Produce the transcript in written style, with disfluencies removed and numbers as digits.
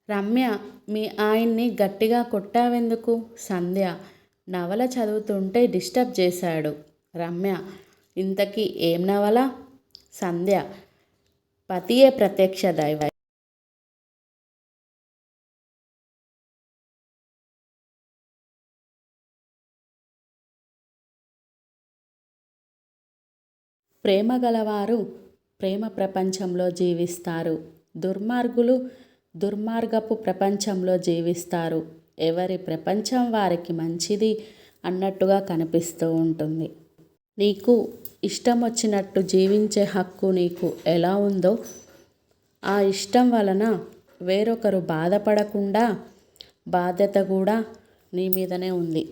రమ్య, మీ ఆయన్ని గట్టిగా కొట్టావెందుకు? సంధ్య, నవల చదువుతుంటే డిస్టర్బ్ చేశాడు. రమ్య, ఇంతకీ ఏం నవల? సంధ్య, పతియే ప్రత్యక్ష దైవం. ప్రేమ గలవారు ప్రేమ ప్రపంచంలో జీవిస్తారు. దుర్మార్గులు దుర్మార్గపు ప్రపంచంలో జీవిస్తారు. ఎవరి ప్రపంచం వారికి మంచిది అన్నట్టుగా కనిపిస్తూ ఉంటుంది. నీకు ఇష్టం వచ్చినట్టు జీవించే హక్కు నీకు ఎలా ఉందో, ఆ ఇష్టం వలన వేరొకరు బాధపడకుండా బాధ్యత కూడా నీ మీదనే ఉంది.